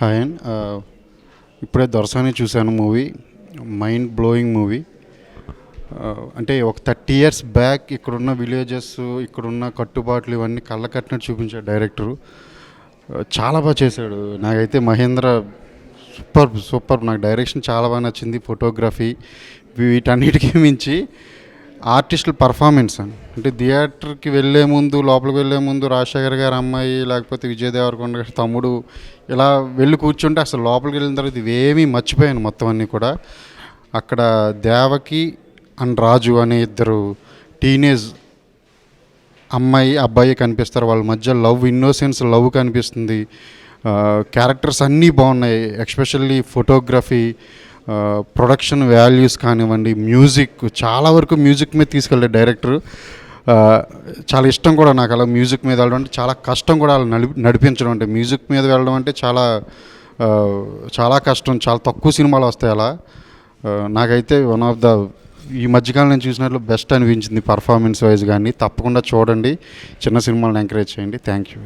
Hi and ఇప్పుడే దొరసాని చూశాను movie. Mind blowing movie. అంటే ఒక 30 years బ్యాక్ ఇక్కడున్న విలేజెస్, ఇక్కడున్న కట్టుబాట్లు ఇవన్నీ కళ్ళ కట్టినట్టు చూపించాడు డైరెక్టరు. చాలా బాగా చేశాడు. నాకైతే మహేంద్ర సూపర్ సూపర్. నాకు డైరెక్షన్ చాలా బాగా నచ్చింది. ఫోటోగ్రఫీ వీటన్నిటికీ మించి ఆర్టిస్టుల పర్ఫార్మెన్స్ అంటే థియేటర్కి వెళ్ళే ముందు, లోపలికి వెళ్ళే ముందు రాజశేఖర్ గారి అమ్మాయి, లేకపోతే విజయ్ దేవరకొండ గారి తమ్ముడు ఇలా వెళ్ళి కూర్చుంటే అసలు లోపలికి వెళ్ళిన తర్వాత ఇవేమీ మర్చిపోయాను మొత్తం అన్నీ కూడా. అక్కడ దేవకి అండ్ రాజు అనే ఇద్దరు టీనేజ్ అమ్మాయి అబ్బాయి కనిపిస్తారు. వాళ్ళ మధ్య లవ్, ఇన్నోసెన్స్ లవ్ కనిపిస్తుంది. క్యారెక్టర్స్ అన్నీ బాగున్నాయి. ఎస్పెషల్లీ ఫోటోగ్రఫీ, ప్రొడక్షన్ వాల్యూస్ కానివ్వండి, మ్యూజిక్ చాలా వరకు మ్యూజిక్ మీద తీసుకెళ్ళే డైరెక్టర్. చాలా ఇష్టం కూడా నాకు అలా మ్యూజిక్ మీద వెళ్ళడం అంటే. చాలా కష్టం కూడా అలా నడిపించడం అంటే. మ్యూజిక్ మీద వెళ్ళడం అంటే చాలా చాలా కష్టం. చాలా తక్కువ సినిమాలు వస్తాయి అలా. నాకైతే వన్ ఆఫ్ ద ఈ మధ్యకాలం నేను చూసినట్లు బెస్ట్ అనిపించింది పర్ఫార్మెన్స్ వైజ్. కానీ తప్పకుండా చూడండి, చిన్న సినిమాలను ఎంకరేజ్ చేయండి. Thank you.